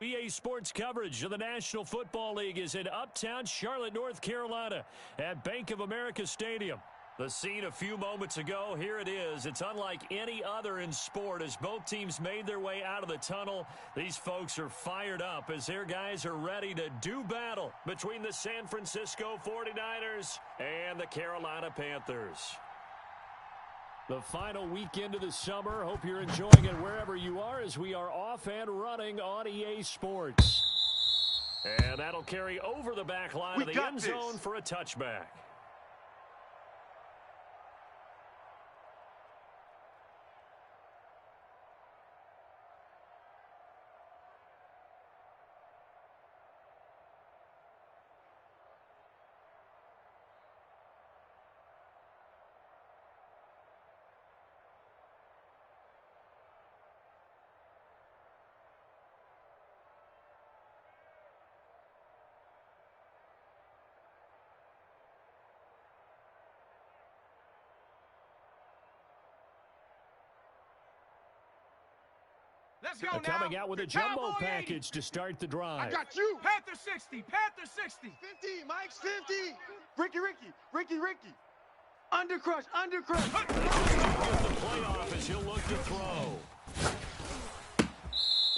EA Sports coverage of the National Football League is in uptown Charlotte, North Carolina at Bank of America Stadium. The scene a few moments ago, here it is. It's unlike any other in sport as both teams made their way out of the tunnel. These folks are fired up as their guys are ready to do battle between the San Francisco 49ers and the Carolina Panthers. The final weekend of the summer. Hope you're enjoying it wherever you are as we are off and running on EA Sports. And that'll carry over the back line of the end zone for a touchback. Let's go now. Coming out with a jumbo package to start the drive. I got you. Panther 60. Panther 60. 50. Mike's 50. Ricky. Undercrush. The playoff as he'll look to throw.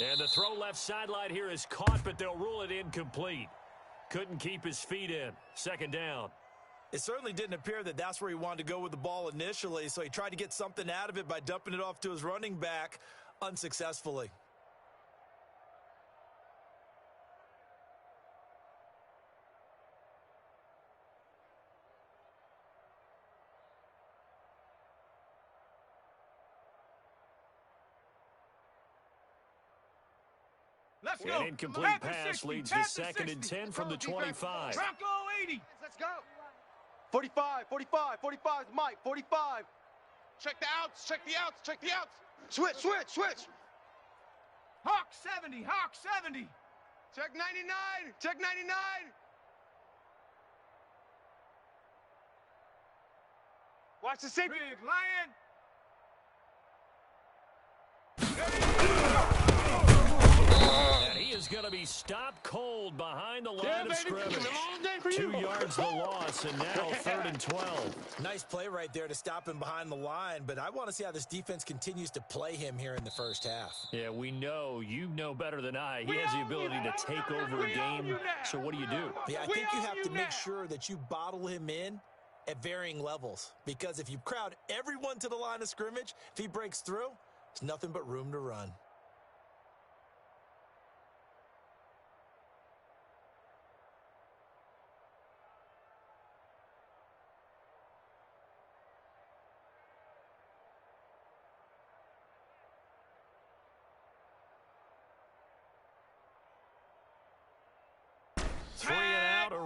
And the throw left sideline here is caught, but they'll rule it incomplete. Couldn't keep his feet in. Second down. It certainly didn't appear that that's where he wanted to go with the ball initially, so he tried to get something out of it by dumping it off to his running back. Unsuccessfully. Let's go. An incomplete pass leads to second and 10 from the 25. Bronco 80. Let's go. 45, Mike, 45. Check the outs. Switch. Hawk 70. Check 99. Watch the safety. Big Lion. And he is going to be stopped cold behind the line of scrimmage. 2 yards the loss, and now 3rd and 12. Nice play right there to stop him behind the line, but I want to see how this defense continues to play him here in the first half. Yeah, we know. You know better than I. He has the ability to take over a game, so what do you do? Yeah, I think you have to make sure that you bottle him in at varying levels, because if you crowd everyone to the line of scrimmage, if he breaks through, it's nothing but room to run.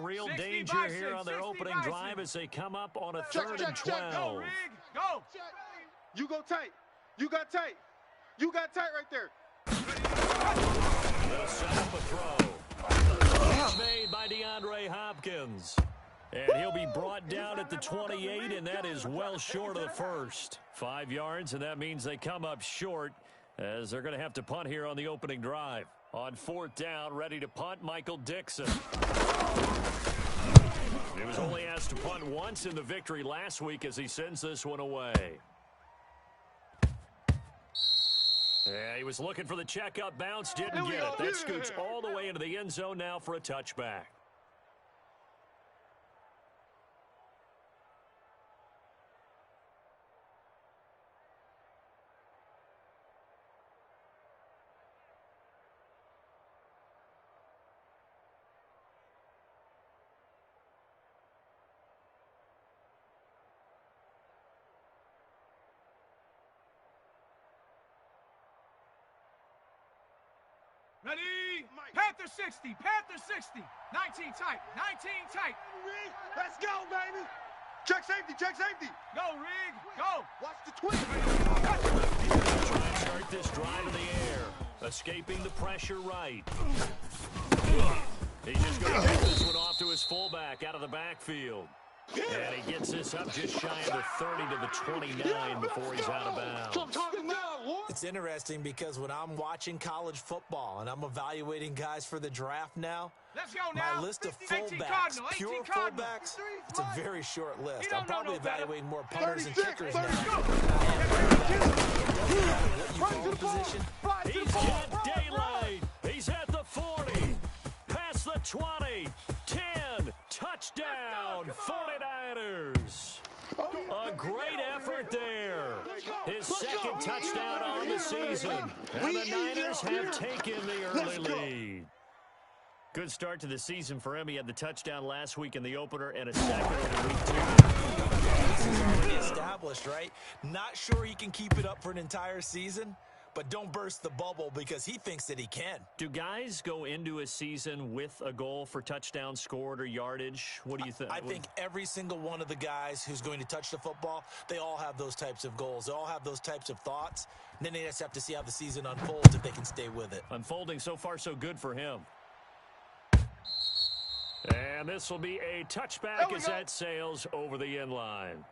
Real danger here on their opening drive as they come up on a 3rd and 12. Go, Rig. Go. You go tight. You got tight right there. They'll set up a throw. It's made by DeAndre Hopkins. And he'll be brought down at the 28, and that is well short of the first. 5 yards, and that means they come up short as they're going to have to punt here on the opening drive. On 4th down, ready to punt, Michael Dixon. He was only asked to punt once in the victory last week as he sends this one away. Yeah, he was looking for the checkup bounce, didn't get it. That scoots all the way into the end zone now for a touchback. Ready? Panther 60. 19 tight. Let's go, baby. Check safety. Go, Rig. Go. Watch the twist. Try and start this drive in the air. Escaping the pressure right. He's just going to get this one off to his fullback out of the backfield. And he gets this up just shy of the 30 to the 29 before he's out of bounds. It's interesting because when I'm watching college football and I'm evaluating guys for the draft now, my list of fullbacks, pure fullbacks, it's a very short list. I'm probably evaluating more punters and kickers now. He's got daylight. He's at the 40, past the 20, 10, touchdown, 49ers. A great effort there. His second touchdown on the season. And the Niners have taken the early lead. Good start to the season for him. He had the touchdown last week in the opener and a second in week 2. He's already established, right? Not sure he can keep it up for an entire season, but don't burst the bubble because he thinks that he can. Do guys go into a season with a goal for touchdowns scored or yardage? What do you think? I think every single one of the guys who's going to touch the football, they all have those types of goals. They all have those types of thoughts. And then they just have to see how the season unfolds if they can stay with it. Unfolding so far so good for him. And this will be a touchback as that sails over the end line.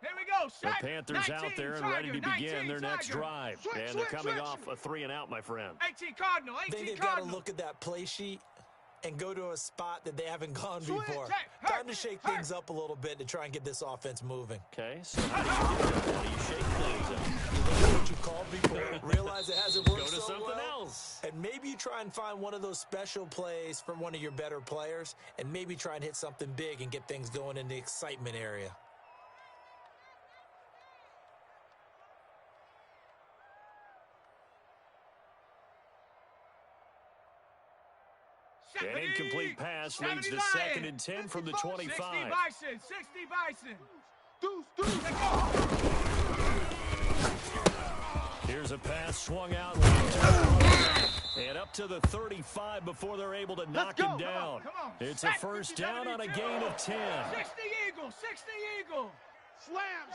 Here we go. The Panthers out there and ready to begin their next drive. And they're coming off a 3-and-out, my friend. 18 Cardinal, 18 Then they've Cardinal. got to look at that play sheet and go to a spot that they haven't gone Switch, before. hey, Time to shake things up a little bit to try and get this offense moving. Okay, so how do you shake things up? You look at what you called before, realize it hasn't worked Go to so something well, else. and maybe you try and find one of those special plays from one of your better players, and maybe try and hit something big and get things going in the excitement area. An incomplete pass leads to 2nd and 10 from the 25. 60 Bison, 60 Bison. Deuce. Here's a pass swung out left to the and up to the 35 before they're able to knock him down. Come on. It's a first down on a gain of 10. 60 Eagle, 60 Eagle. Slam.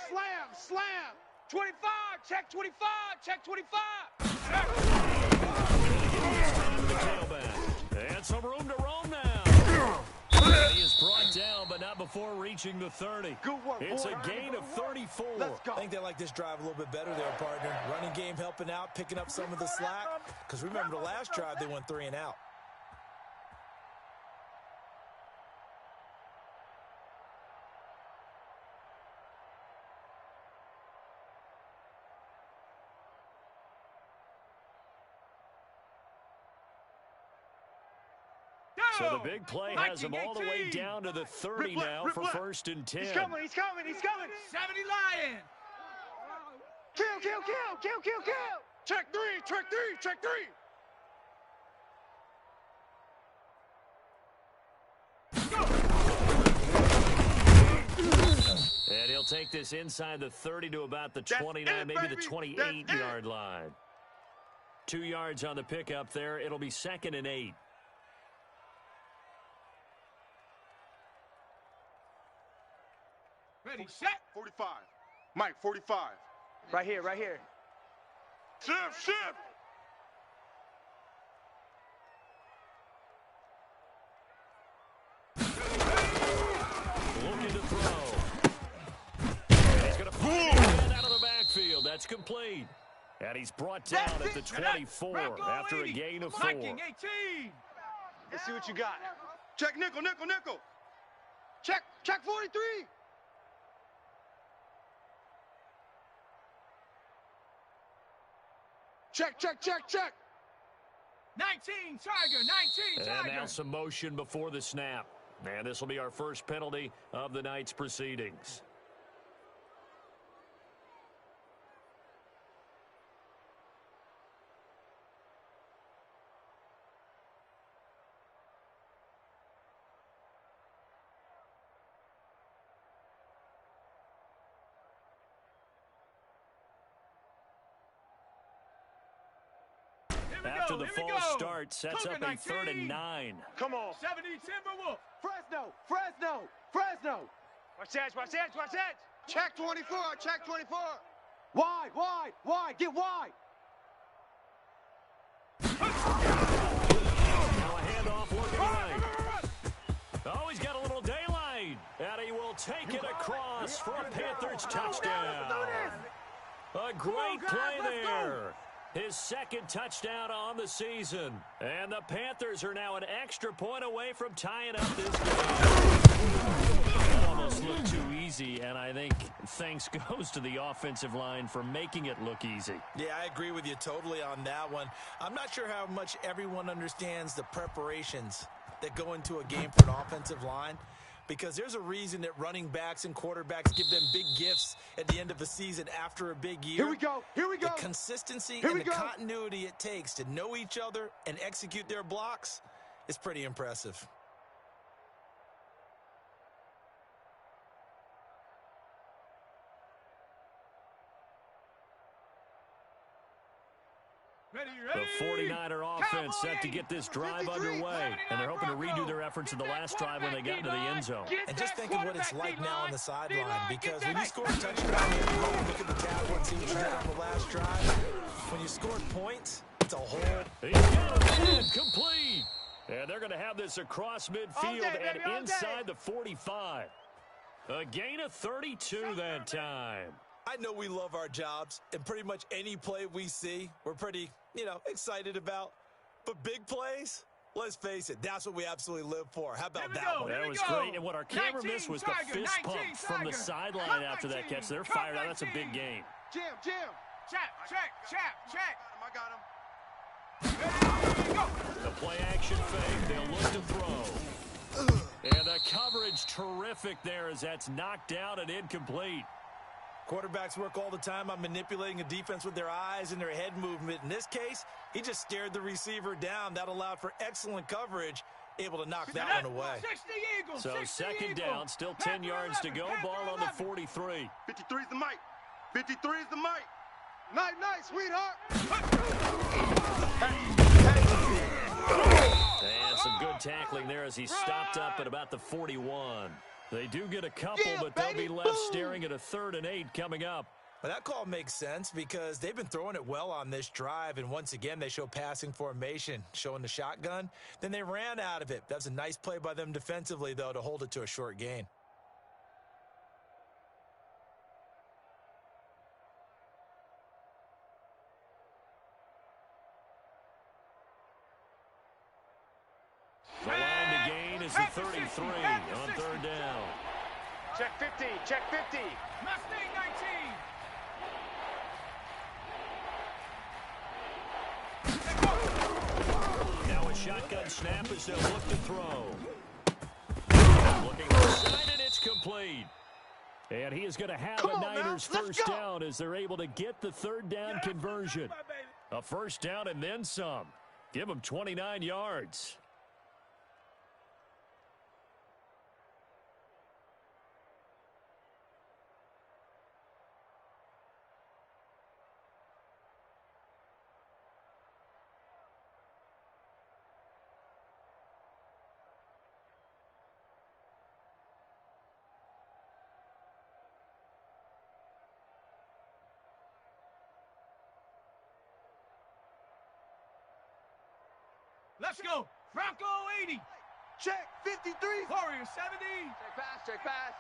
25, check 25, check 25. The tailback. And some room to roam now. He is brought down, but not before reaching the 30. Good work, It's boy. a gain of 34. Let's go. I think they like this drive a little bit better there, partner. Running game helping out, picking up some of the slack. Because remember, the last drive, they went 3-and-out. So the big play has him all the way down to the 30 now for 1st and 10. He's coming. 70 Lion. Kill. Check three. And he'll take this inside the 30 to about the 29, maybe the 28-yard line. 2 yards on the pickup there. It'll be 2nd and 8. Ready, set. 45. Mike, 45. Right here. Shift. Looking to throw. And he's going to find it again out of the backfield. That's complete. And he's brought down at the 24 after a gain of 4. Viking 18. Let's see what you got. Check nickel. Check 43. Check. 19 Tiger, 19 Tiger. And now some motion before the snap. And this will be our first penalty of the night's proceedings. After the false start, sets up a 3rd and 9. Come on. 70 Timberwolf. Fresno. Watch edge, watch edge, watch edge. Check 24, check 24. Wide, wide, wide, get wide. Now a handoff looking right. Oh, he's got a little daylight. And he will take it across for a Panthers touchdown. A great play there. His second touchdown on the season. And the Panthers are now an extra point away from tying up this game. That almost looked too easy, and I think thanks goes to the offensive line for making it look easy. Yeah, I agree with you totally on that one. I'm not sure how much everyone understands the preparations that go into a game for an offensive line, because there's a reason that running backs and quarterbacks give them big gifts at the end of the season after a big year. Here we go, here we go. The consistency and the continuity it takes to know each other and execute their blocks is pretty impressive. The 49er offense set to get this drive underway, and they're hoping to redo their efforts in the last drive when they got into the end zone. And just think of what it's like now on the sideline, because when you score a touchdown, you look at the tablet and see what you did on the last drive. When you scored points, it's a whole... He's got it complete. And they're going to have this across midfield and inside the 45. A gain of 32 that time. I know we love our jobs, and pretty much any play we see, we're pretty, excited about. But big plays, let's face it, that's what we absolutely live for. How about that one? That was great, and what our camera missed was the fist pump from the sideline after that catch. They're fired out. That's a big game. Jim. Check. Ready, go. The play action fake. They'll look to throw. And the coverage terrific there as that's knocked down and incomplete. Quarterbacks work all the time on manipulating a defense with their eyes and their head movement. In this case, he just stared the receiver down. That allowed for excellent coverage, able to knock that one away. So second down, still 10 yards to go. Ball on the 43. 53's the mic. 53's the mic. Night, sweetheart. And some good tackling there as he stopped up at about the 41. They do get a couple, but they'll be left staring at a 3rd and 8 coming up. Well, that call makes sense because they've been throwing it well on this drive, and once again, they show passing formation, showing the shotgun. Then they ran out of it. That's a nice play by them defensively, though, to hold it to a short gain. The line to gain is the 33 on 3rd down. Check 50, check 50. Mustang 19. Now a shotgun snap as they'll look to throw. Looking inside, and it's complete. And he is going to have a Niners first down as they're able to get the 3rd down conversion. A first down and then some. Give them 29 yards. Let's go. Bronco 80. Check 53. Warrior 70. Check pass.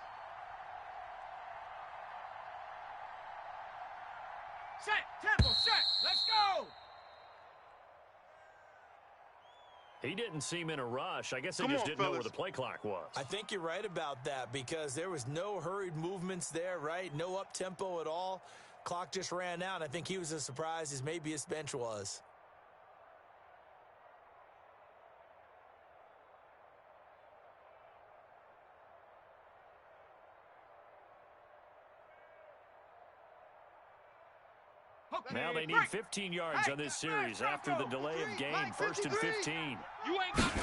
Set. Tempo. Set. Let's go. He didn't seem in a rush. I guess they just didn't know where the play clock was. I think you're right about that because there was no hurried movements there, right? No up-tempo at all. Clock just ran out. I think he was as surprised as maybe his bench was. Now they need 15 yards on this series after the delay of game. 1st and 15. You ain't got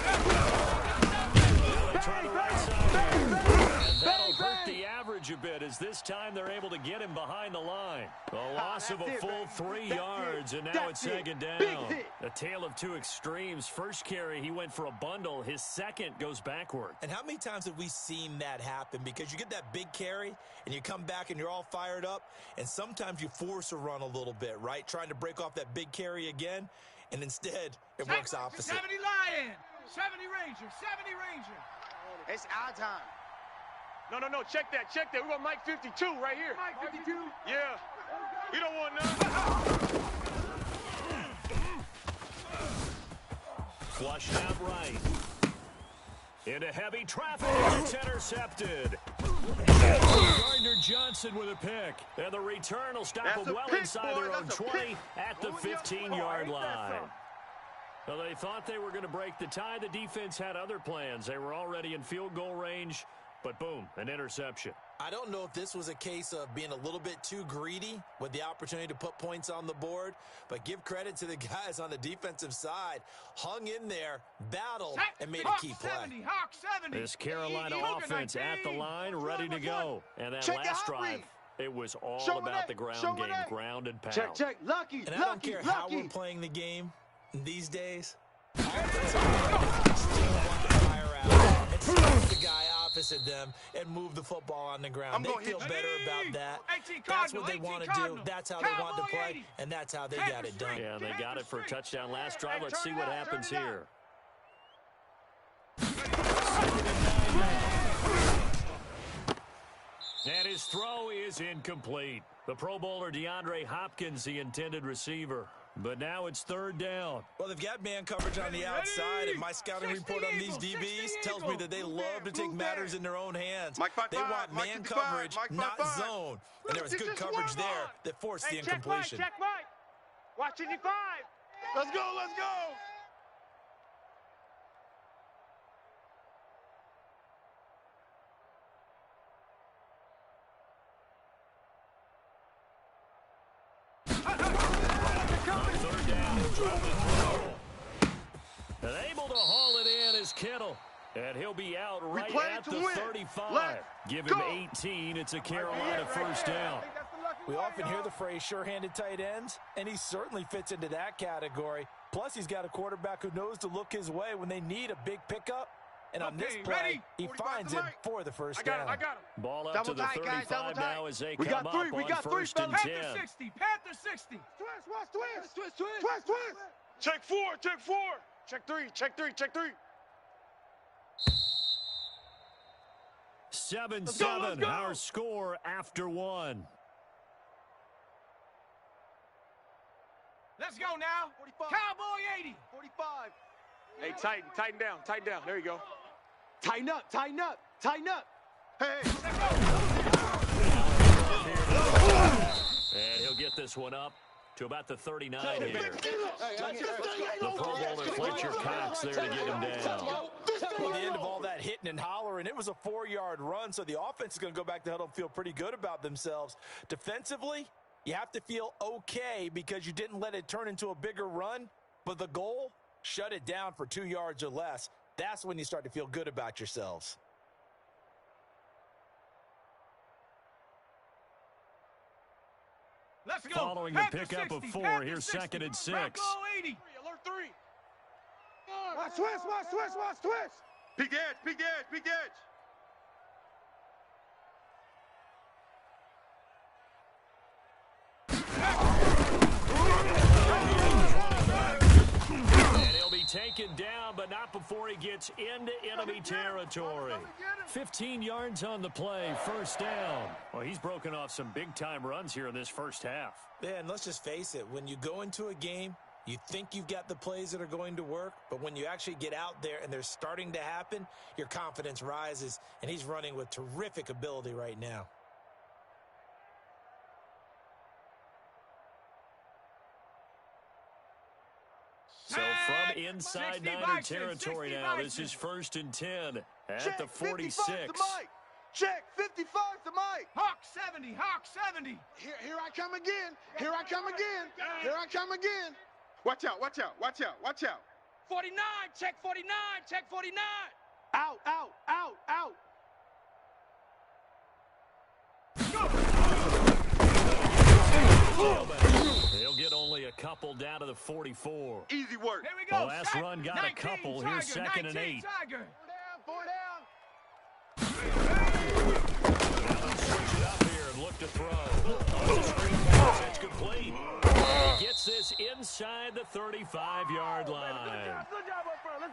Now they try the right side. And that'll hurt the average coverage a bit as this time they're able to get him behind the line. A loss of a full 3 yards, and now it's second down. A tale of two extremes. First carry, he went for a bundle. His second goes backward. And how many times have we seen that happen? Because you get that big carry, and you come back and you're all fired up, and sometimes you force a run a little bit, right? Trying to break off that big carry again, and instead it works opposite. 70 Lion, 70 Ranger, 70 Ranger. It's our time. No, check that. We're going to Mike 52 right here. Mike 52? Yeah. We don't want none. Flushed out right. Into heavy traffic. It's intercepted. Gardner-Johnson with a pick. And the return will stop them well inside their own 20 at the 15-yard line. Well, they thought they were going to break the tie. The defense had other plans. They were already in field goal range, but boom, an interception. I don't know if this was a case of being a little bit too greedy with the opportunity to put points on the board, but give credit to the guys on the defensive side. Hung in there, battled, and made a key play. Hawk 70. This Carolina offense at the line, ready to go. And that last drive, it was all about the ground game, ground and pound. Check. Lucky. And I don't care how we're playing the game these days. Still want to fire out and stop the guy opposite them and move the football on the ground. They feel better about that. That's what they want to do. That's how they want to play, and that's how they got it done. Yeah, they got it for a touchdown last drive. Let's see what happens here. And his throw is incomplete. The Pro Bowler DeAndre Hopkins, the intended receiver. But now it's third down. Well, they've got man coverage on the outside, and my scouting report on these DBs tells me that they love to take matters in their own hands. They want man coverage, not zone. And there was good coverage there that forced the incompletion. Check Mike. Watch 55. Let's go. Third down, and able to haul it in is Kittle. And he'll be out right at the 35. Give him 18. It's a Carolina first down. We often hear the phrase sure-handed tight ends, and he certainly fits into that category. Plus, he's got a quarterback who knows to look his way when they need a big pickup. And on this play, he finds him for the first down. I got him. Ball up to the 35 now as they come up on first and 10. Panther 60. Panther 60. Twist. Check four. Check three. 7-7, our score after one. Let's go now. 45. Cowboy 80. 45. Hey, tighten down. There you go. Tighten up. Hey. And he'll get this one up to about the 39 here. The Pro Bowler Fletcher Cox there to get him down. Well, the end of all that hitting and hollering, it was a 4-yard run, so the offense is going to go back to huddle and feel pretty good about themselves. Defensively, you have to feel okay because you didn't let it turn into a bigger run, but the goal, shut it down for 2 yards or less. That's when you start to feel good about yourselves. Let's go. Following the pickup of 4, here's second and 6. Alert 3. Watch twist. Big edge. And he'll be taken down, but not before he gets into enemy territory. 15 yards on the play, first down. Well, he's broken off some big-time runs here in this first half. Yeah, and let's just face it, when you go into a game, you think you've got the plays that are going to work, but when you actually get out there and they're starting to happen, your confidence rises, and he's running with terrific ability right now. So from inside Niner territory now, this is first and 10 at the 46. Check 55 to Mike. Hawk 70. Here I come again. Watch out. 49. Check 49. Out. tailback. He'll get only a couple down to the 44. Easy work. Here we go. The last run got 19, a couple. Here's second and 8. Tiger. Four down. Now they'll switch it up here and look to throw. The screen pass, it's complete. He gets this inside the 35-yard line.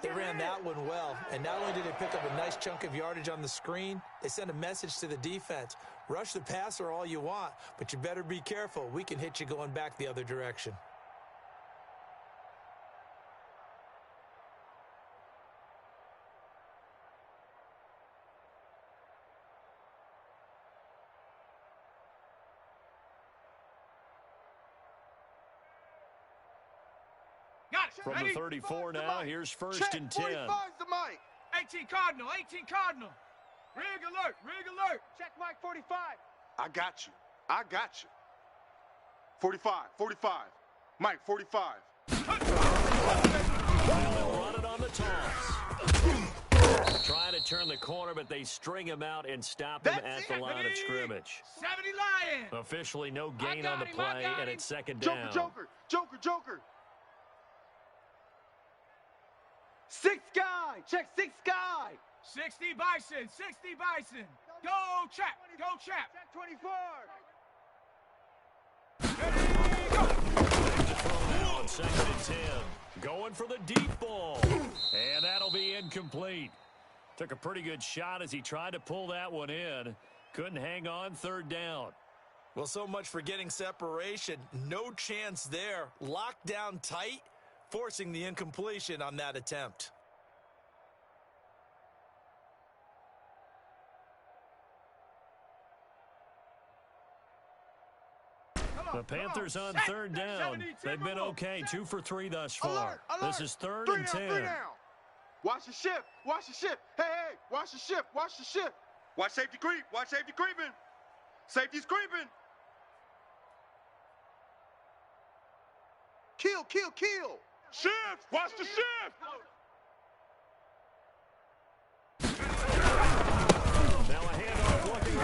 They ran that one well, and not only did they pick up a nice chunk of yardage on the screen, they sent a message to the defense. Rush the passer all you want, but you better be careful. We can hit you going back the other direction. From the 34 now, here's first and 10. 45's the mic. 18 Cardinal, 18 Cardinal. Rig alert, rig alert. Check Mike 45. I got you. I got you. 45, 45. Mike, 45. They'll run it on the toss. Try to turn the corner, but they string him out and stop him at the line of scrimmage. 70 Lion. Officially no gain on the play, and it's second down. Joker, Joker, Joker, Joker. 6 guy, check 6 guy. 60 Bison, 60 Bison. Go Chap, go Chap. Check 24. Now on second and 10. Going for the deep ball. And that'll be incomplete. Took a pretty good shot as he tried to pull that one in. Couldn't hang on, third down. Well, so much for getting separation. No chance there. Locked down tight, forcing the incompletion on that attempt. The Panthers on third down. They've been okay, 2 for 3 thus far. This is third and 10. Watch the ship, watch the ship. Hey, hey, watch the ship, watch the ship. Watch safety creep, watch safety creeping. Safety's creeping. Kill, kill, kill. Shift, watch the shift. Now a handoff looking.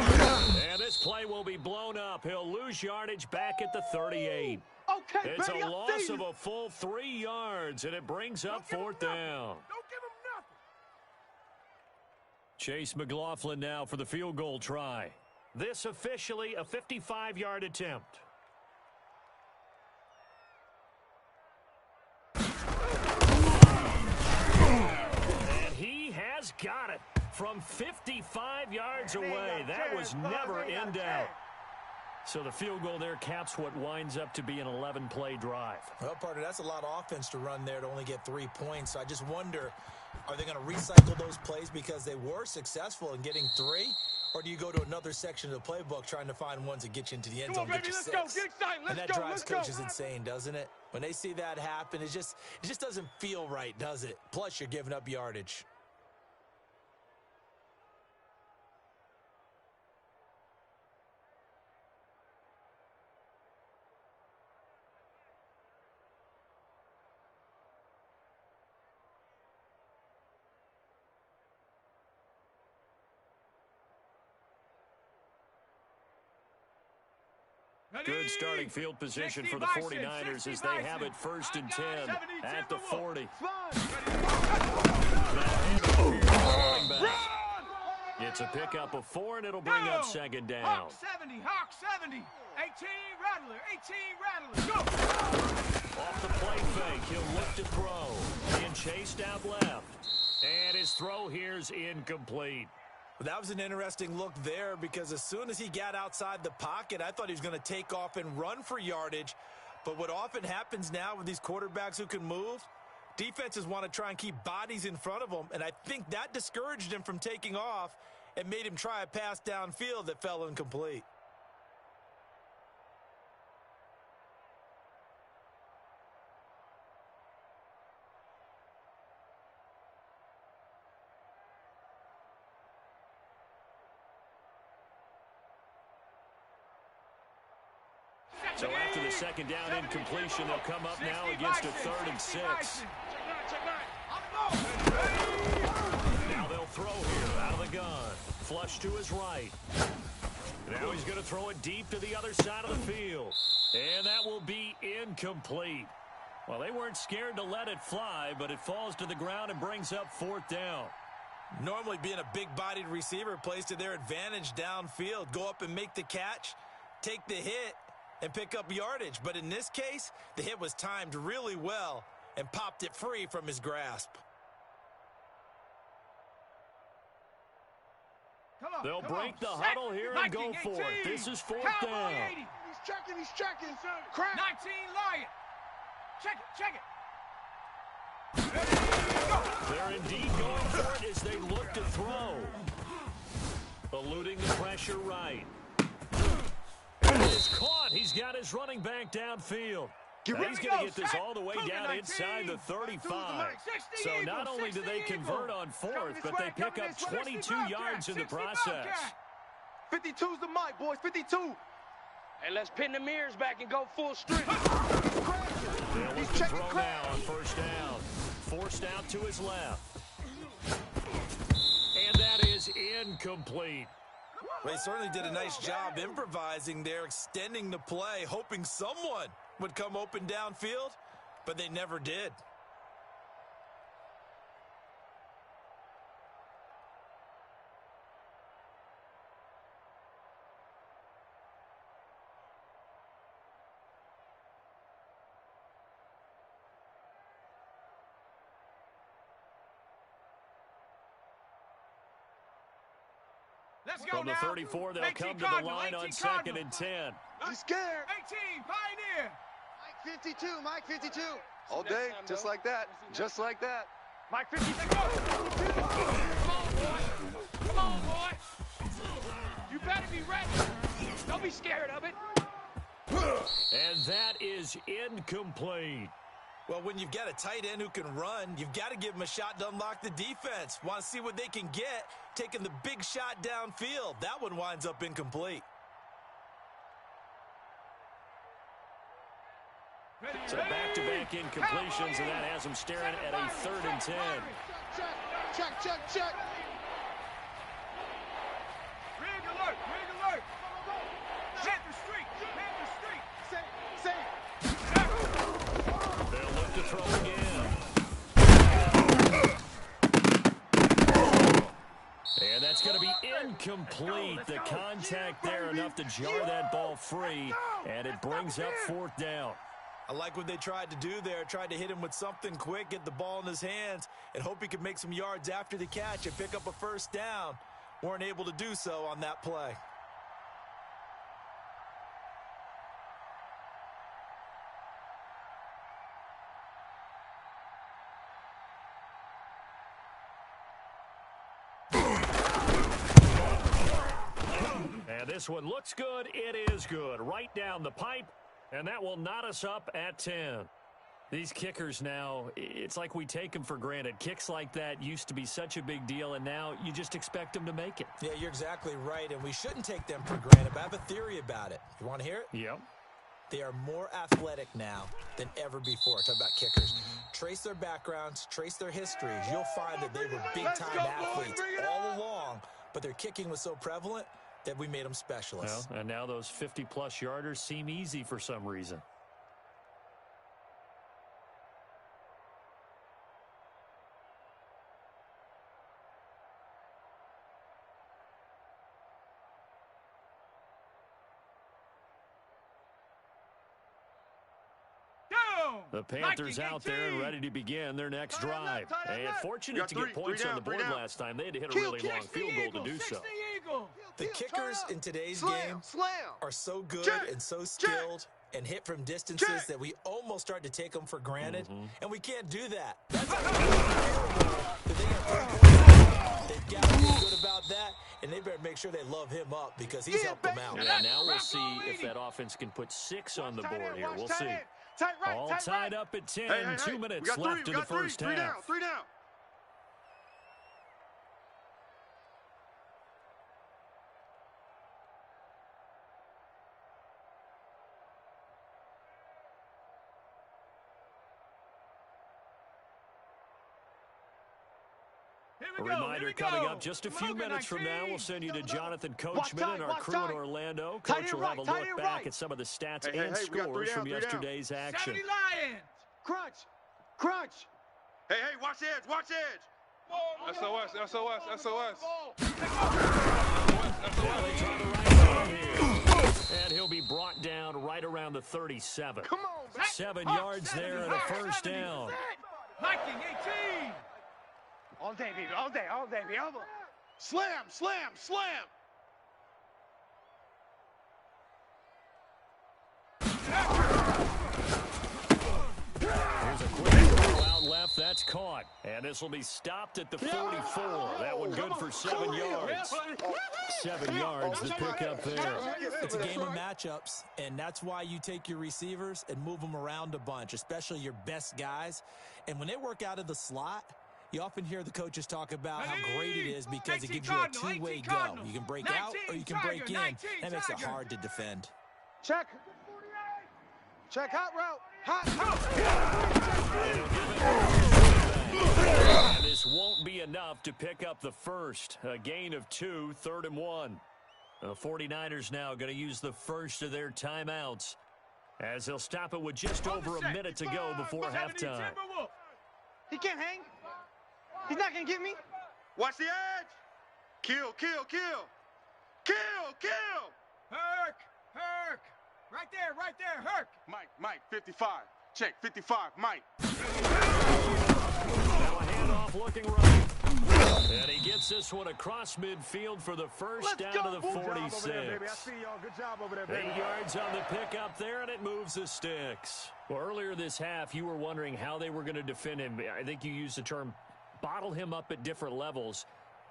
And this play will be blown up. He'll lose yardage back at the 38. Okay, it's Betty, a loss of a full 3 yards, and it brings up fourth down. Don't give him nothing. Chase McLaughlin now for the field goal try. This officially a 55-yard attempt. And he has got it from 55 yards away. That was never in doubt. So the field goal there caps what winds up to be an 11-play drive. Well, partner, that's a lot of offense to run there to only get 3 points. So I just wonder, are they going to recycle those plays because they were successful in getting 3? Or do you go to another section of the playbook trying to find ones that get you into the end zone, get you 6? Let's go, get excited, and that drives coaches insane, doesn't it? When they see that happen, it just doesn't feel right, does it? Plus, you're giving up yardage. Good starting field position for the 49ers as they have it first and 10 at the 40. It's a pickup of 4, and it'll bring up second down. Hawk 70, Hawk 70. 18 Rattler, 18 Rattler. Go! Off the play fake, he'll look to throw. Being chased out left. And his throw here's incomplete. That was an interesting look there because as soon as he got outside the pocket, I thought he was going to take off and run for yardage. But what often happens now with these quarterbacks who can move, defenses want to try and keep bodies in front of them, and I think that discouraged him from taking off and made him try a pass downfield that fell incomplete. So after the second down incompletion, they'll come up now against a 3rd and 6. Now they'll throw here out of the gun. Flush to his right. Now he's going to throw it deep to the other side of the field. And that will be incomplete. Well, they weren't scared to let it fly, but it falls to the ground and brings up 4th down. Normally being a big-bodied receiver plays to their advantage downfield. Go up and make the catch, take the hit, and pick up yardage. But in this case, the hit was timed really well and popped it free from his grasp. They'll break the huddle here and go for it. This is 4th down. He's checking. Crap. 19 Lion. Check it. They're indeed going for it as they look to throw. Eluding the pressure right. It's caught. He's got his running back downfield. He's going to get this all the way down inside the 35. So not only do they convert on 4th, but they pick up 22 yards in the process. 52's the mic, boys. 52. Hey, let's pin the mirrors back and go full strength. They'll look to throw now on 1st down. Forced out to his left. And that is incomplete. They certainly did a nice job improvising there, extending the play, hoping someone would come open downfield, but they never did. From the 34, they'll come to the line on 2nd and 10. He's scared. 18, Pioneer. Mike 52. All day, just like that. Just like that. Mike 52. Come on, boy. You better be ready. Don't be scared of it. And that is incomplete. Well, when you've got a tight end who can run, you've got to give him a shot to unlock the defense. Want to see what they can get, taking the big shot downfield. That one winds up incomplete. So back-to-back incompletions, and that has them staring at a 3rd and 10. Check. Rig alert. Panther Street. They'll look to throw again. And that's going to be incomplete. The contact there enough to jar that ball free, and it brings up 4th down. I like what they tried to do there, tried to hit him with something quick, get the ball in his hands, and hope he could make some yards after the catch and pick up a 1st down. Weren't able to do so on that play. And this one looks good. It is good. Right down the pipe. And that will knot us up at 10. These kickers now, it's like we take them for granted. Kicks like that used to be such a big deal, and now you just expect them to make it. Yeah, you're exactly right, and we shouldn't take them for granted. But I have a theory about it. You want to hear it? Yep. They are more athletic now than ever before. Talk about kickers. Trace their backgrounds, trace their histories. You'll find that they were big-time athletes all along, but their kicking was so prevalent that we made them specialists. Well, and now those 50-plus yarders seem easy for some reason. The Panthers out there and ready to begin their next drive. And fortunate to get points on the board last time. They had to hit a really long field goal to do so. The kickers in today's game are so good and so skilled and hit from distances that we almost start to take them for granted, and we can't do that. That's they've got to be good about that, and they better make sure they love him up because he's helped them out. Yeah, now we'll see if that offense can put 6 on the board here. We'll see. All tied up at 10, 2 minutes left in the first half. 3 down. A reminder coming up just a few minutes from now, we'll send you to Jonathan Coachman and our crew in Orlando. Coach will have a look back at some of the stats and scores from yesterday's action. 70 Lions! Crunch! Crunch! Hey, watch the edge, watch the edge! SOS. They try to ride here. And he'll be brought down right around the 37. Come on, back. 7 yards there and a first down. Viking 18! All day, baby. All day, baby. Slam! Here's a quick throw out left. That's caught. And this will be stopped at the 44. That one good for 7 yards. 7 yards to pick up there. It's a game of matchups, and that's why you take your receivers and move them around a bunch, especially your best guys. And when they work out of the slot, you often hear the coaches talk about how great it is because it gives you a two-way go. You can break out or you can break in. That makes it hard to defend. Check hot route. Hot. And this won't be enough to pick up the first. A gain of 2, 3rd and 1. The 49ers now going to use the first of their timeouts as they'll stop it with just over a minute to go before halftime. He can't hang. He's not going to get me. Watch the edge. Kill. Herc! Right there, Herc! Mike, 55. Check, 55, Mike. Now a handoff looking right. And he gets this one across midfield for the first down to the 46. 8 yards on the pickup there, and it moves the sticks. Well, earlier this half, you were wondering how they were going to defend him. I think you used the term bottle him up at different levels.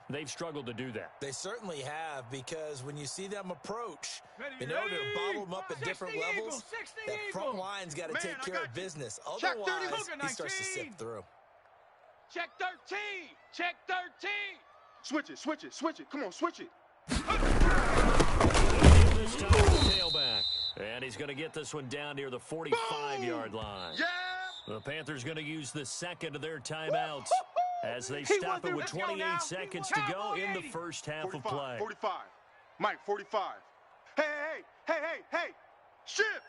They've struggled to do that. They certainly have, because when you see them approach, in order to bottle them up at different levels, that front line's got to take care of business. Otherwise, he starts to sift through. Check 13! Check 13! Switch it. Come on, switch it. This time the tailback. And he's going to get this one down near the 45-yard line. Yeah! The Panthers going to use the second of their timeouts as they stop it with 28 seconds to go in the first half 45, of play. 45. Mike, 45. Hey. Ship.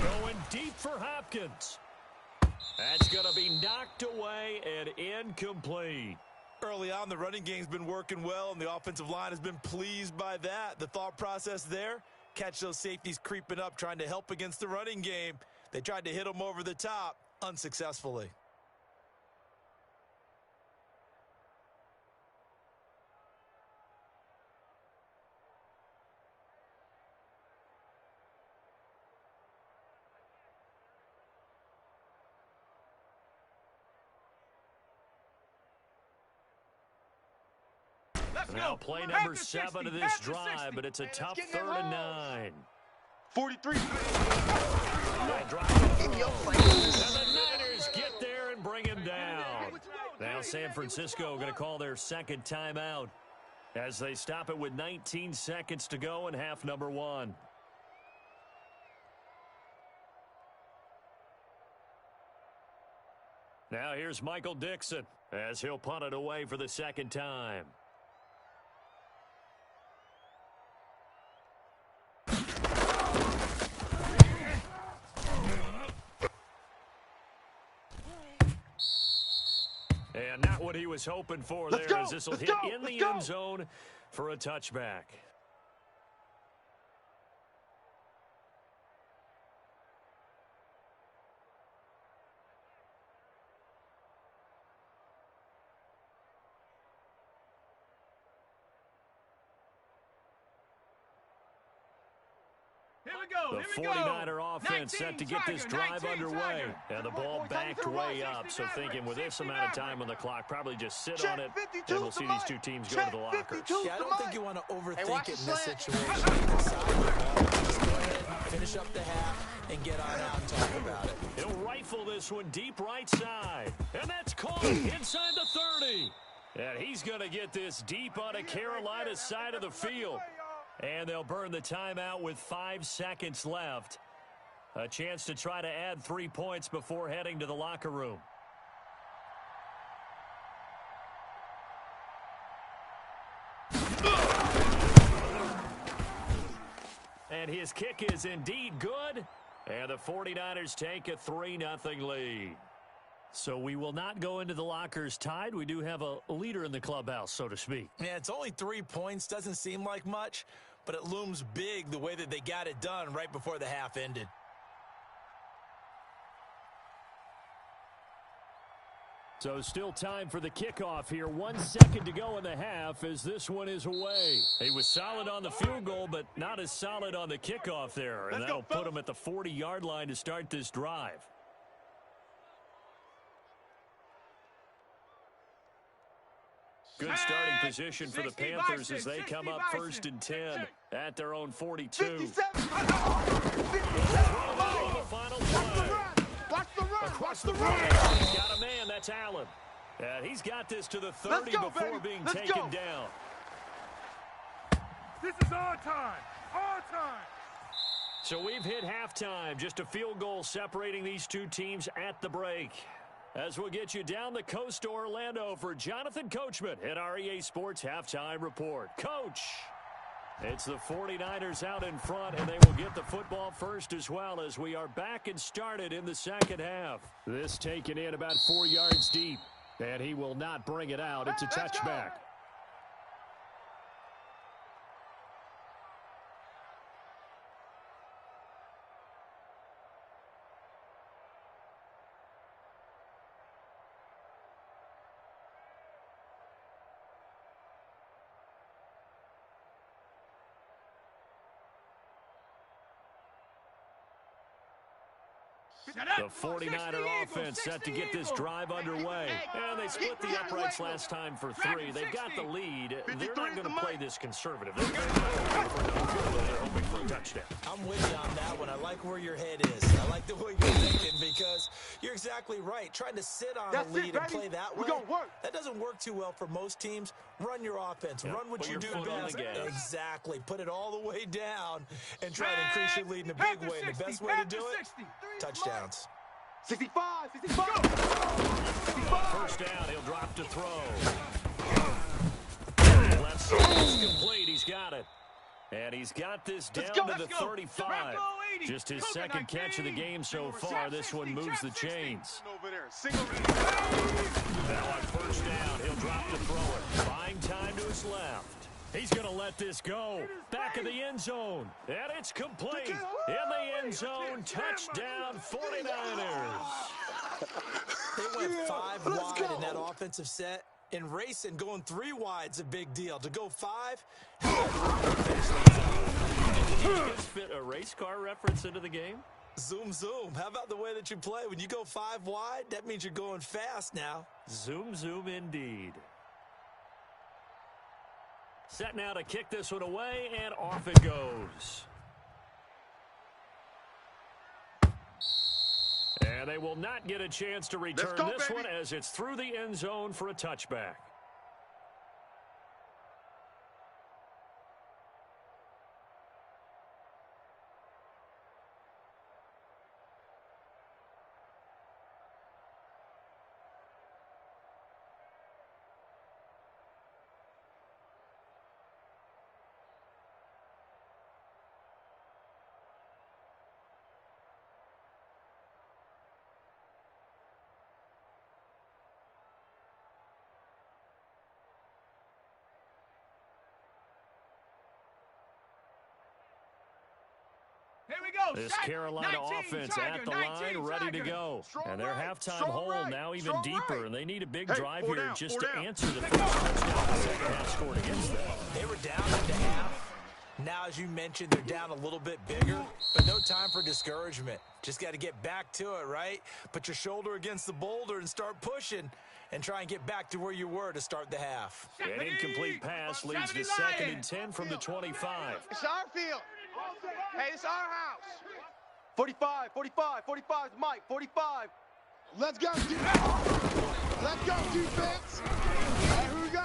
Going deep for Hopkins. That's going to be knocked away and incomplete. Early on, the running game's been working well, and the offensive line has been pleased by that. The thought process there, catch those safeties creeping up, trying to help against the running game. They tried to hit them over the top, unsuccessfully. Now play number 7 of this drive, but it's a tough 3rd and 9. 43. And the Niners get there and bring him down. Now San Francisco going to call their second timeout as they stop it with 19 seconds to go in half number 1. Now here's Michael Dixon as he'll punt it away for the second time. And not what he was hoping for there, as this will hit in the end zone for a touchback. The 49er offense set to get this drive underway. And the ball backed way up. So thinking with this amount of time on the clock, probably just sit on it, and we'll see these two teams go to the lockers. Yeah, I don't think you want to overthink it in this situation. Just go ahead, finish up the half, and get on out and talk about it. He'll rifle this one deep right side. And that's caught inside the 30. And he's going to get this deep on a Carolina side of the field. And they'll burn the timeout with 5 seconds left. A chance to try to add 3 points before heading to the locker room. And his kick is indeed good. And the 49ers take a 3-0 lead. So we will not go into the lockers tied. We do have a leader in the clubhouse, so to speak. Yeah, it's only 3 points. Doesn't seem like much, but it looms big the way that they got it done right before the half ended. So still time for the kickoff here. 1 second to go in the half as this one is away. He was solid on the field goal, but not as solid on the kickoff there. And that'll put him at the 40-yard line to start this drive. Good starting position for the Panthers as they come up 1st and 10 at their own 42. 57. Across the run. He's got a man. That's Allen. And he's got this to the 30 before being taken down. This is our time. Our time. So we've hit halftime. Just a field goal separating these two teams at the break. As we'll get you down the coast to Orlando for Jonathan Coachman at our EA Sports Halftime Report. Coach, it's the 49ers out in front, and they will get the football first as well as we are back and started in the second half. This taken in about 4 yards deep, and he will not bring it out. It's a touchback. The 49er offense set to get this drive underway. And they split the uprights last time for 3. They've got the lead. They're not going to play this conservative. They're hoping for a touchdown. I'm with you on that one. I like where your head is. I like the way you're thinking because you're exactly right. Trying to sit on a lead and play that way, that doesn't work too well for most teams. Run your offense. Run what you do best. Exactly. Put it all the way down and try to increase your lead in a big way. And the best way to do it, touchdowns. 65, 65. 1st down, he'll drop to throw. Left side is complete. He's got it. And he's got this down to the 35. Just his second catch of the game so far. This one moves the chains. Now on 1st down, he'll drop to throw it. Buying time to his left. He's going to let this go. Back of the end zone. And it's complete. In the end zone. Touchdown 49ers. They went 5 wide in that offensive set. And racing, going 3 wide's a big deal. To go 5, did you just fit a race car reference into the game? Zoom, zoom. How about the way that you play? When you go 5 wide, that means you're going fast now. Zoom, zoom indeed. Set now to kick this one away, and off it goes. And they will not get a chance to return this one as it's through the end zone for a touchback. Here we go. This Carolina offense at the line, ready to go. And their halftime hole now even deeper, and they need a big drive here just to answer the first touchdown the second half scored against them. They were down into half. Now, as you mentioned, they're down a little bit bigger, but no time for discouragement. Just got to get back to it, right? Put your shoulder against the boulder and start pushing and try and get back to where you were to start the half. An incomplete pass leads to 2nd and 10 from the 25. It's our field. Hey, it's our house. 45, 45, 45 is Mike, 45. Let's go, defense. Let's go, defense. All right, here we go.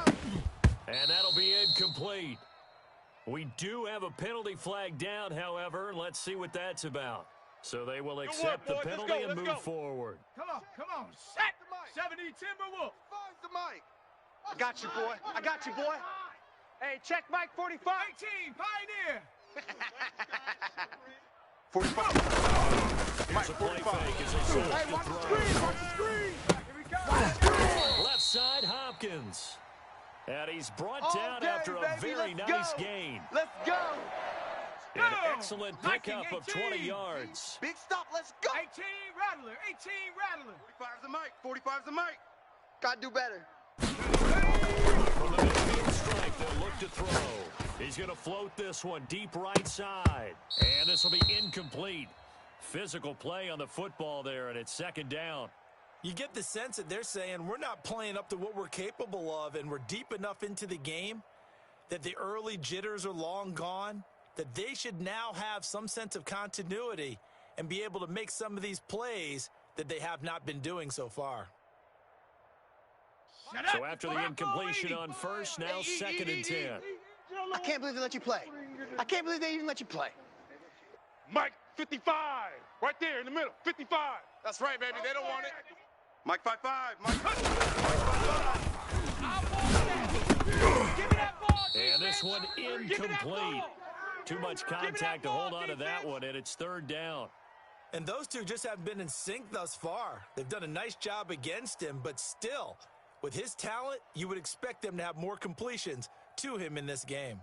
And that'll be incomplete. We do have a penalty flag down, however. Let's see what that's about. So they will accept the penalty and move forward. Come on. Set. 70 Timberwolves. Five's the Mike. I got you, boy. I got you, boy. Hey, check Mike 45. 18, Pioneer. 45. Here's a play fake as they set up to throw. Watch the screen. Here we go. Left side, Hopkins. And he's brought down after a very nice gain. Let's go. An excellent pickup of 20 yards. Big stop. Let's go. 18 Rattler. 18 Rattler. 45's the Mike. 45's the Mike. Gotta do better. From the midfield strike, they'll look to throw. He's going to float this one deep right side. And this will be incomplete. Physical play on the football there, and it's second down. You get the sense that they're saying we're not playing up to what we're capable of, and we're deep enough into the game that the early jitters are long gone, that they should now have some sense of continuity and be able to make some of these plays that they have not been doing so far. So after the incompletion on first, now second and 10. I can't believe they let you play. I can't believe they even let you play. Mike 55, right there in the middle, 55. That's right, baby. They don't want it. Mike 5-5. Mike 5-5. And this one incomplete. Too much contact to hold on to that one, and it's third down. And those two just haven't been in sync thus far. They've done a nice job against him, but still, with his talent, you would expect them to have more completions to him in this game.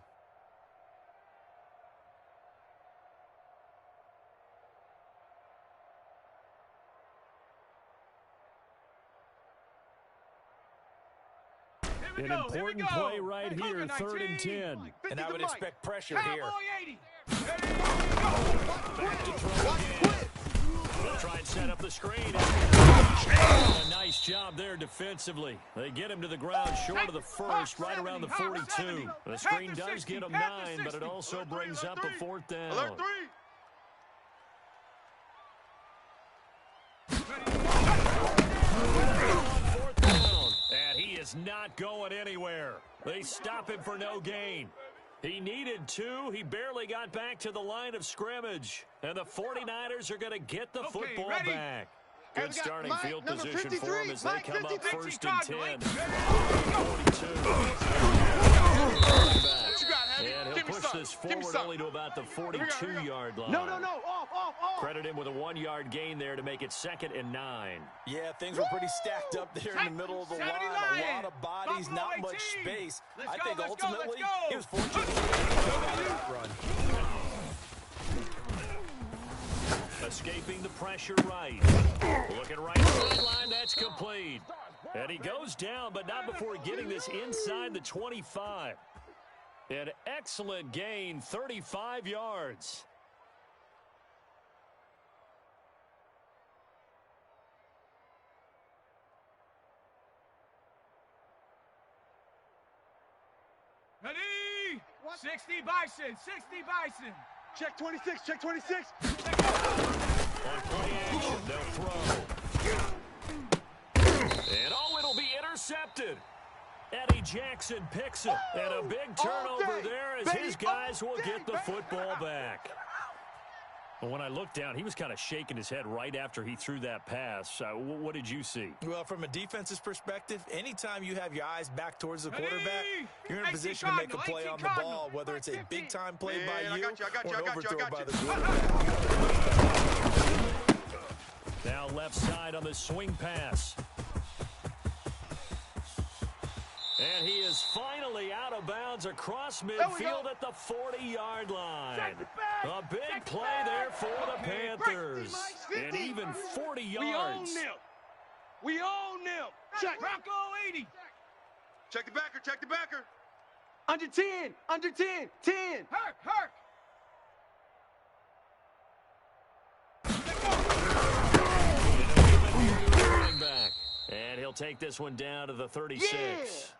An important play right here, third and 10. And I would expect pressure here. Back to throw again. They'll try and set up the screen. A nice job there defensively. They get him to the ground short of the first, right around the 42. The screen does get him 9, but it also brings up a fourth down. Alert 3. Fourth down, and he is not going anywhere. They stop him for no gain. He needed 2. He barely got back to the line of scrimmage. And the 49ers are going to get the football back. Good starting field position for him as they come up first and 10. 42. And he'll push this forward only to about the 42-yard line. No. Off. Credit him with a 1-yard gain there to make it second and 9. Yeah, things were pretty stacked up there in the middle of the line. A lot of bodies, not much space. I think ultimately he was fortunate to get that run. Escaping the pressure right. Looking right sideline, that's complete. And he goes down, but not before getting this inside the 25. An excellent gain, 35 yards. Ready? 60 Bison, 60 Bison. Check 26, check 26. On play action, they'll throw. And it'll be intercepted. Eddie Jackson picks it. And a big turnover there as his guys will get the football back. Well, when I looked down, he was kind of shaking his head right after he threw that pass. What did you see? Well, from a defense's perspective, anytime you have your eyes back towards the quarterback, you're in a position to make a play on the ball, whether it's a big-time play by you or an overthrow by the quarterback. Now left side on the swing pass. And he is finally out of bounds across midfield at the 40-yard line. A big play there for the Panthers. And even 40 yards. We own them. Check. Bronco 80. Check the backer. Under 10. 10. Herc. Back. And he'll take this one down to the 36.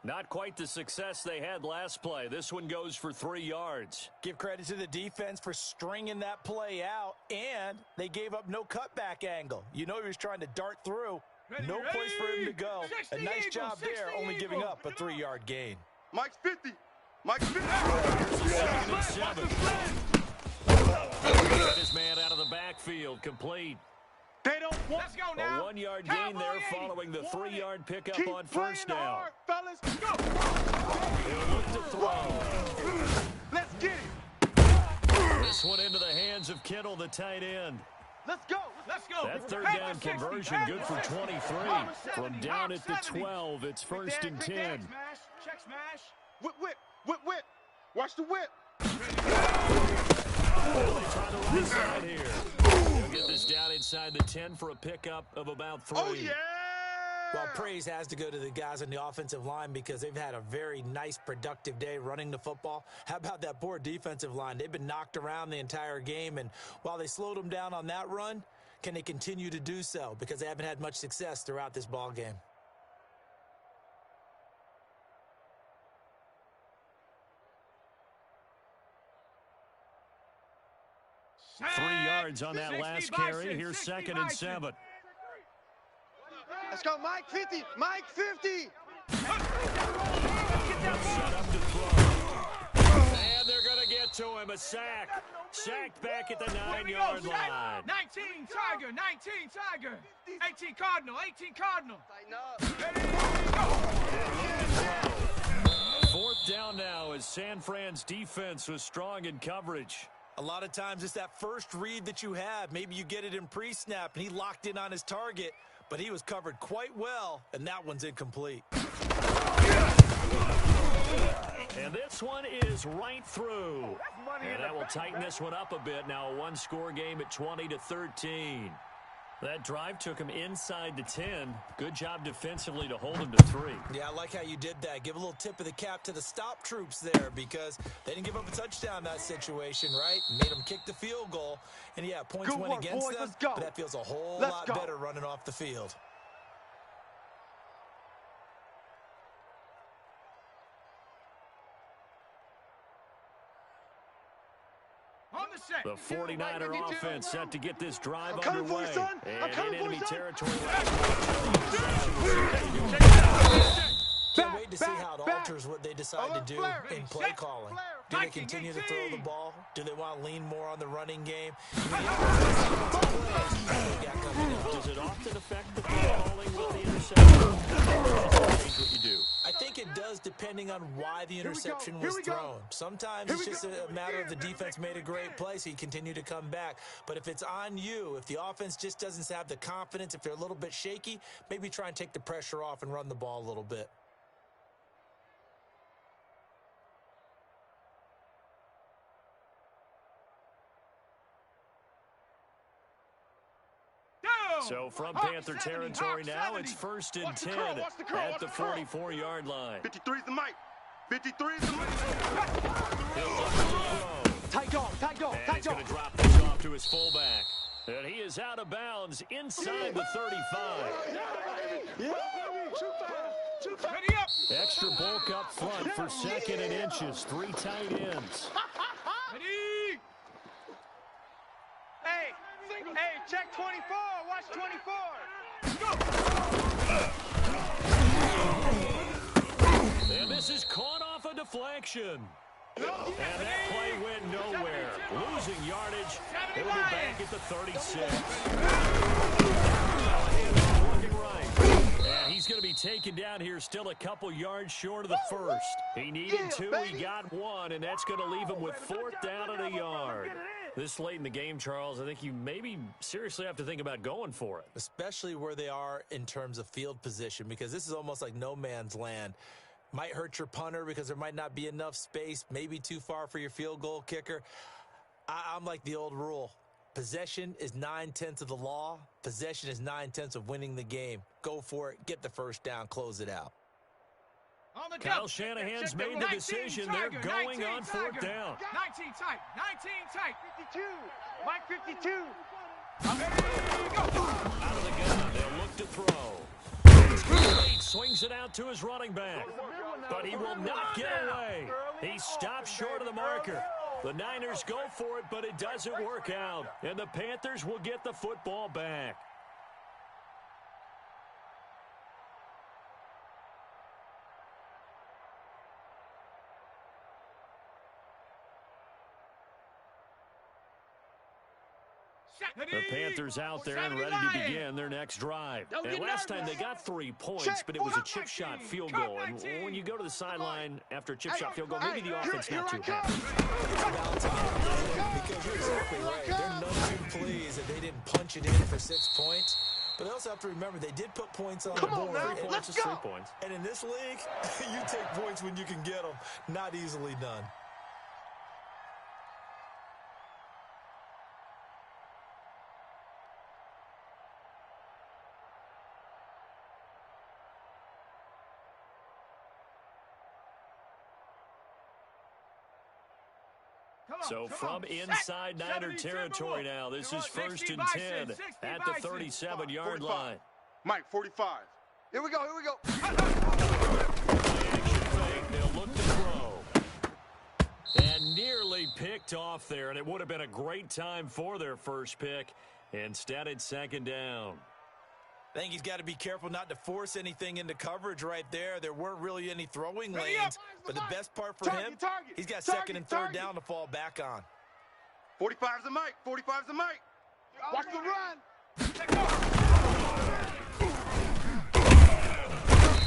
Not quite the success they had last play. This one goes for 3 yards. Give credit to the defense for stringing that play out, and they gave up no cutback angle. You know he was trying to dart through. No place for him to go. A nice job there, only giving up a 3-yard gain. Mike's 50. Mike's 50. Second and 7. Get his man out of the backfield, complete. They don't want. Let's go now. A 1-yard gain there following the 3-yard pickup on first down. Hard, fellas. Go. He'll look to throw. Let's get it. This one into the hands of Kittle, the tight end. Let's go. Let's go. That third down conversion good for 23. From down at the 12, it's first and 10. Check smash. Whip, whip, whip, whip. Watch the whip. Well, they try the right side here. They'll get this down inside the 10 for a pickup of about 3. Oh, yeah. Well, praise has to go to the guys on the offensive line because they've had a very nice, productive day running the football. How about that poor defensive line? They've been knocked around the entire game, and while they slowed them down on that run, can they continue to do so? Because they haven't had much success throughout this ball game. Three yards on that last carry. Here's second and 7. Let's go, Mike 50. Mike 50. Set up to throw. And they're going to get to him. A sack. Sacked back at the 9-yard line. 19 Tiger. 19 Tiger. 18 Cardinal. 18 Cardinal. Fourth down now as San Fran's defense was strong in coverage. A lot of times it's that first read that you have. Maybe you get it in pre-snap, and he locked in on his target, but he was covered quite well, and that one's incomplete. And this one is right through. And that will tighten this one up a bit. Now a one-score game at 20-13. That drive took him inside the 10. Good job defensively to hold him to 3. Yeah, I like how you did that. Give a little tip of the cap to the stop troops there because they didn't give up a touchdown in that situation, right? Made them kick the field goal. And, yeah, points went against them, but that feels a whole lot better running off the field. The 49er offense set to get this drive underway. And in enemy territory. Can't wait to see how it alters what they decide to do in play calling. Do they continue to throw the ball? Do they want to lean more on the running game? Does it often affect the play calling with the interception? What you do? I think it does, depending on why the interception was thrown. Sometimes it's just a matter of the defense made a great play, so you continue to come back. But if it's on you, if the offense just doesn't have the confidence, if they're a little bit shaky, maybe try and take the pressure off and run the ball a little bit. So from Panther territory now, it's first and 10 at the 44-yard line. 53's the mic. 53's the mic. Tight dog, tight dog, and tight he's dog. going to drop this off to his fullback. And he is out of bounds inside the 35. Extra bulk up front for second and inches. 3 tight ends. Hey, check 24. Watch 24. And this is caught off a deflection. And that play went nowhere. Losing yardage. It'll be back at the 36. Looking right. And he's going to be taken down here still a couple yards short of the first. He needed 2. He got 1, and that's going to leave him with 4th down and a yard. This late in the game, Charles, I think you maybe seriously have to think about going for it. Especially where they are in terms of field position, because this is almost like no man's land. Might hurt your punter because there might not be enough space, maybe too far for your field goal kicker. I'm like the old rule. Possession is 9/10 of the law. Possession is 9/10 of winning the game. Go for it. Get the first down. Close it out. Kyle Shanahan's made the decision. They're going on 4th down. 19 tight. 19 tight. 52. Mike 52. Out of the gun. They'll look to throw. Great swings it out to his running back. But he will not get away. He stops short of the marker. The Niners go for it, but it doesn't work out. And the Panthers will get the football back. The Panthers out there and ready to begin their next drive. And last time they got 3 points, but it was a chip shot field goal. And when you go to the sideline after a chip shot field goal, maybe the offense not too happy. It's a balancing act, because you're exactly right. They're none too pleased that they didn't punch it in for 6 points. But they also have to remember they did put points on the board. 3 points is 3 points. And in this league, you take points when you can get them. Not easily done. So from inside Niner territory now, this is 1st and 10 at the 37-yard line. Mike, 45. Here we go, here we go. They'll look to throw. And nearly picked off there, and it would have been a great time for their first pick. Instead, it's 2nd down. I think he's got to be careful not to force anything into coverage right there. There weren't really any throwing lanes, but the best part for him, he's got 2nd and 3rd down to fall back on. 45's the Mike. 45's the Mike. Watch the run.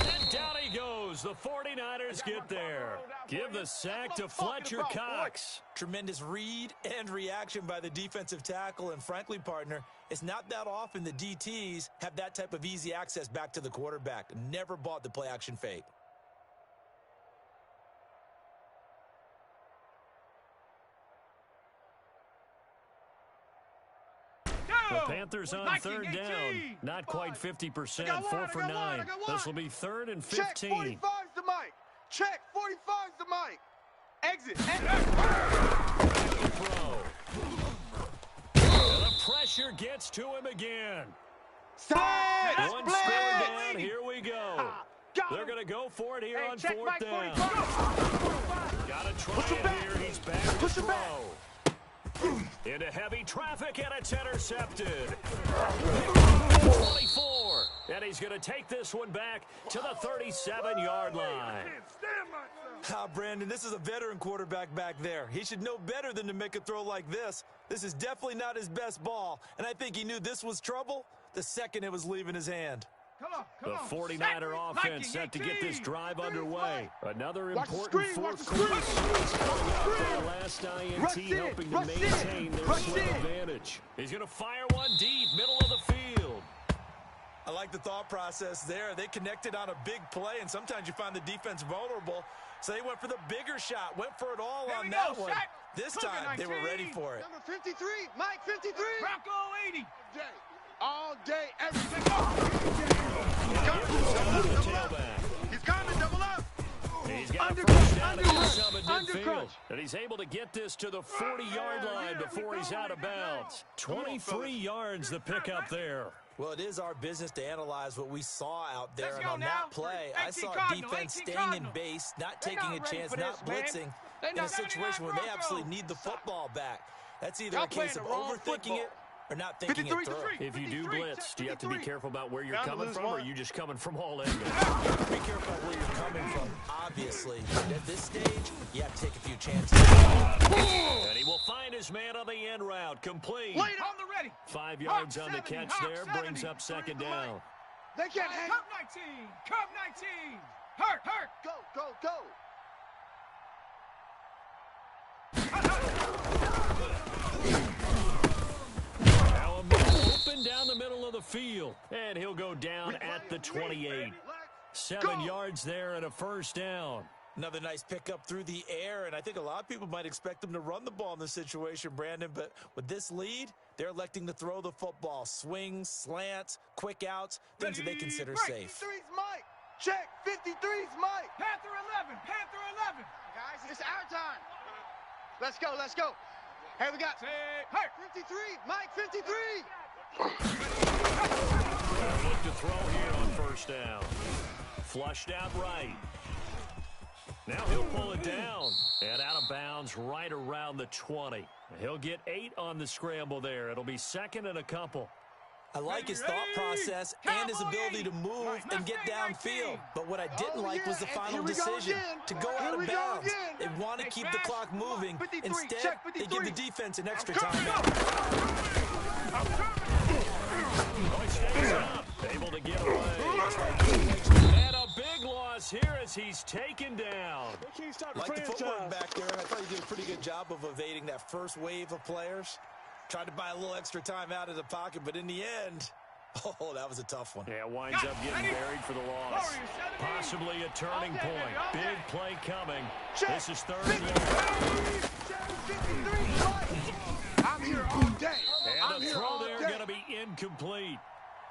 And down he goes. The 49ers get there. Give the sack to Fletcher Cox. Tremendous read and reaction by the defensive tackle, and frankly, partner, it's not that often the DTs have that type of easy access back to the quarterback. Never bought the play-action fake. The Panthers on 3rd down. Not quite 50%, 4 for 9. This will be 3rd and 15. Check 45's the mic. Check 45's the mic. Exit. Throw. And the pressure gets to him again. One score down. Here we go. They're going to go for it here on 4th down. Got to try it here. He's back to throw. Into heavy traffic, and it's intercepted. 24. And he's going to take this one back to the 37-yard line. Brandon, this is a veteran quarterback back there. He should know better than to make a throw like this. This is definitely not his best ball, and I think he knew this was trouble the second it was leaving his hand. The 49er offense set to get this drive underway. Another important fourth quarter their last INT, helping to maintain their slim advantage. He's going to fire one deep, middle of the field. I like the thought process there. They connected on a big play, and sometimes you find the defense vulnerable. So they went for the bigger shot, went for it all on that one. This time, they were ready for it. Number 53, Mike 53. Bronco 80. All day, every day. He's coming, double up. He's got a first down against some at midfield. And he's able to get this to the 40-yard line before he's out of bounds. 23 yards the pickup there. Well, it is our business to analyze what we saw out there. And on that play, I saw defense staying in base, not taking a chance, not blitzing, in a situation where they absolutely need the football back. That's either a case of overthinking it or not thinking it through. If you do blitz, do you have to be careful about where you're coming from, or are you just coming from all angles? Be careful where you're coming from, obviously. But at this stage, you have to take a few chances. And he will find his man on the end route. Complete. On the ready. 5 yards on the catch there. Brings up 2nd down. They can't hang. Cup 19. Cup 19. Hurt. Go, go, go. Now a man open down the middle of the field. And he'll go down at the 28. 7 yards there and a first down. Another nice pickup through the air, and I think a lot of people might expect them to run the ball in this situation, Brandon, but with this lead, they're electing to throw the football. Swings, slants, quick outs, things that they consider safe. 53's Mike. Check 53's Mike. Panther 11. Panther 11. Guys, it's our time. Let's go, let's go. Hey, we got 53, Mike 53. Look to throw here on first down. flushed out right. Now he'll pull it down and out of bounds right around the 20. He'll get 8 on the scramble there. It'll be second and a couple. I like his thought process and his ability to move and get downfield. But what I didn't like was the final decision to go out of bounds. They want to keep the clock moving. Instead, they give the defense an extra timeout. Stays up, able to get away. And a big loss here as he's taken down. Like the footwork back there, I thought he did a pretty good job of evading that first wave of players. Tried to buy a little extra time out of the pocket, but in the end, oh, that was a tough one. Yeah, winds up getting buried for the loss. Possibly a turning point. Big play coming. This is third and long. I'm here all day. And a throw there going to be incomplete.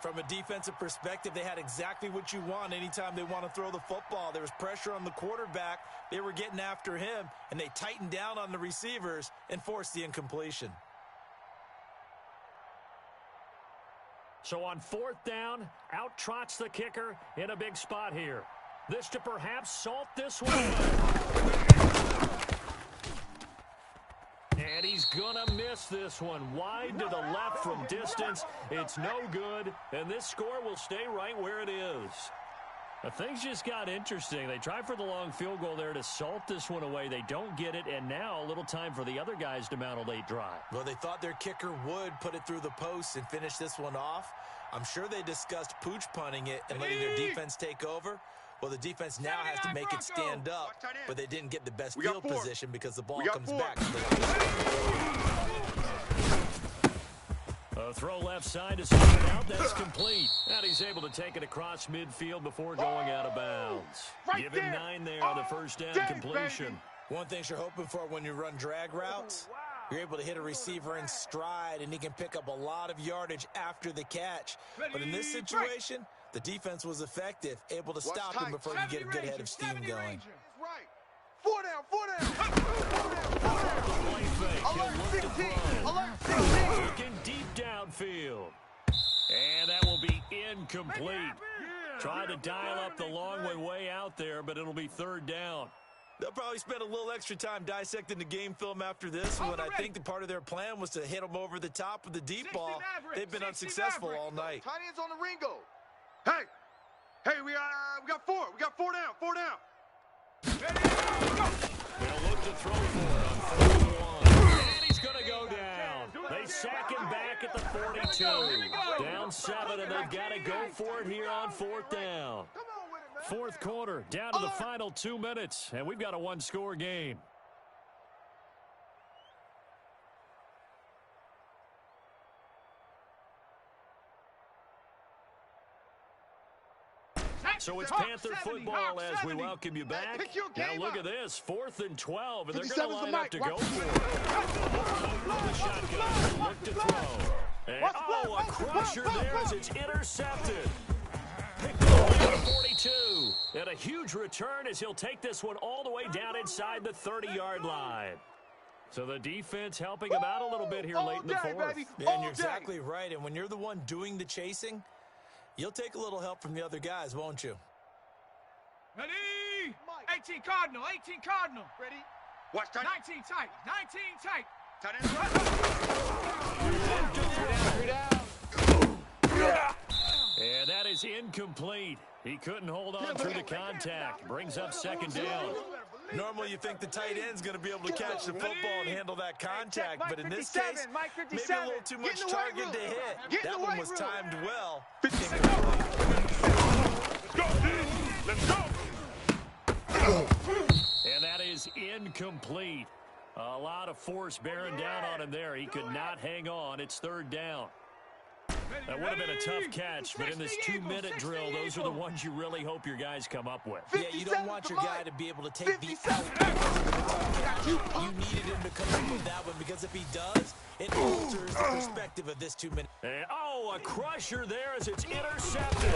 From a defensive perspective, they had exactly what you want anytime they want to throw the football. There was pressure on the quarterback. They were getting after him, and they tightened down on the receivers and forced the incompletion. So on fourth down, out trots the kicker in a big spot here. This to perhaps salt this one. And he's going to miss this one. Wide to the left from distance. It's no good, and this score will stay right where it is. Now, things just got interesting. They try for the long field goal there to salt this one away. They don't get it, and now a little time for the other guys to mount a late drive. Well, they thought their kicker would put it through the post and finish this one off. I'm sure they discussed pooch punting it and letting their defense take over. Well, the defense now has to make it stand up, but they didn't get the best field position because the ball comes back to the line. A throw left side to start it out. That's complete. And he's able to take it across midfield before going out of bounds. Give him 9 there on the first down completion. One thing you're hoping for when you run drag routes, you're able to hit a receiver in stride, and he can pick up a lot of yardage after the catch. But in this situation, the defense was effective, able to stop him before you get a good head of steam going. Right. 4 down, 4 down. Play fake. He'll look to throw. Alert 16. Looking deep downfield. And that will be incomplete. Try to dial up the long way out there, but it'll be third down. They'll probably spend a little extra time dissecting the game film after this one. I think the part of their plan was to hit them over the top with the deep ball. They've been unsuccessful all night. Tight ends on the Ringo. Hey, we got 4. We got 4 down. 4 down. They'll look to throw for it on 4th and 1. And he's going to go down. They sack him back at the 42. Down 7, and they've got to go for it here on 4th down. Fourth quarter, down to the final 2 minutes, and we've got a one-score game. So it's Panther football as we welcome you back. Now look at this, 4th and 12, and they're going to line up to go for it. The shotgun, look to throw. And, a crusher there as it's intercepted. Picked up at the 42. And a huge return as he'll take this one all the way down inside the 30-yard line. So the defense helping him out a little bit here late in the fourth. Yeah, and you're exactly right. And when you're the one doing the chasing, you'll take a little help from the other guys, won't you? Ready? 18 Cardinal, 18 Cardinal. Ready? Watch tight. 19 tight, 19 tight. Tight end. 3 down. And that is incomplete. He couldn't hold on through the contact. Brings up second down. Normally you think the tight end's going to be able to catch the football and handle that contact, but in this case, maybe a little too much target to hit. That one was timed well. Let's go. And that is incomplete. A lot of force bearing down on him there. He could not hang on. It's third down. That would have been a tough catch, but in this 2-minute drill, those are the ones you really hope your guys come up with. Yeah, you don't want your guy to be able to take the out. You needed him to come up with that one, because if he does, it alters the perspective of this 2-minute. And, a crusher there as it's intercepted.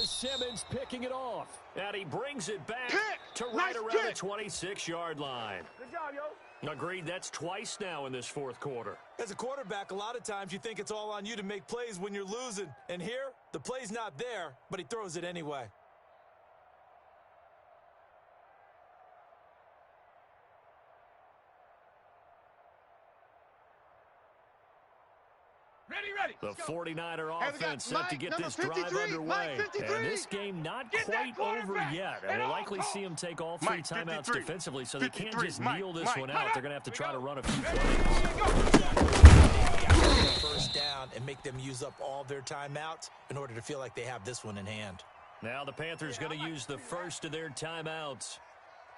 Is Simmons picking it off. And he brings it back to right around the 26-yard line. Good job, foul, yo. Agreed, that's twice now in this fourth quarter. As a quarterback, a lot of times you think it's all on you to make plays when you're losing. And here, the play's not there, but he throws it anyway. Ready. The 49er offense set to get this drive underway. And this game not quite over yet. And we'll likely see them take all three timeouts defensively, so they can't just kneel this one out. They're going to have to try to run a few plays. First down and make them use up all their timeouts in order to feel like they have this one in hand. Now the Panthers going to use the first of their timeouts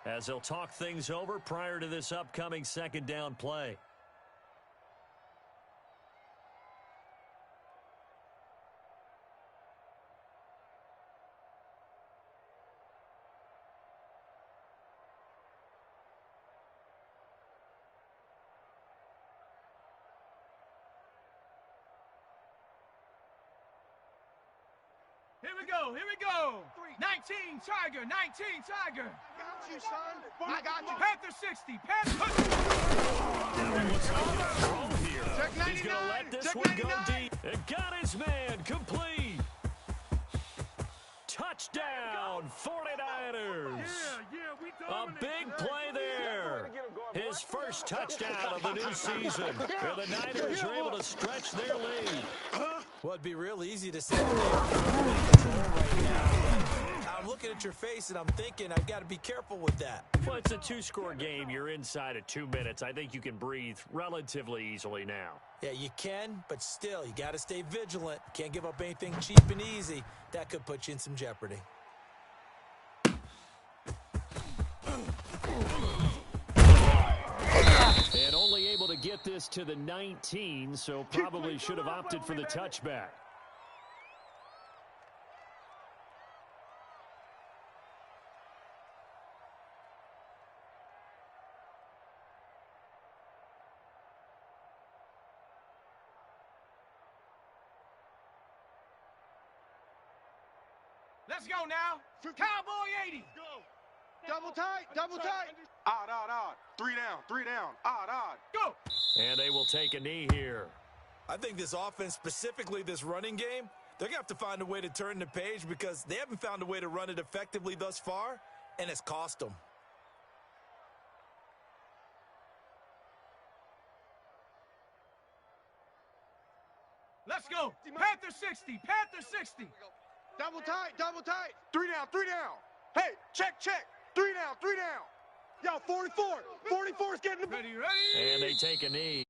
as they'll talk things over prior to this upcoming second down play. Here we go. 19 Tiger. I got you, son. I got you. Panther 60. Panther. He's going to let this one go deep. And got his man complete. Touchdown, 49ers. A big play there. His first touchdown of the new season. And the Niners are able to stretch their lead. Well, it'd be real easy to say that right now. I'm looking at your face, and I'm thinking I've got to be careful with that. Well, it's a two-score game. You're inside of 2 minutes. I think you can breathe relatively easily now. Yeah, you can, but still, you got to stay vigilant. Can't give up anything cheap and easy. That could put you in some jeopardy. And only able to get this to the 19, so probably should have opted for the touchback. Let's go now. Cowboy 80. Go. Double tight. Odd. 3 down. Odd. Go. And they will take a knee here. I think this offense, specifically this running game, they're going to have to find a way to turn the page because they haven't found a way to run it effectively thus far, and it's cost them. Let's go. Panther 60. Panther 60. Double tight. 3 down. Hey, check. 3 down. Yo, 44. 44's getting the... Ready. And they take a knee.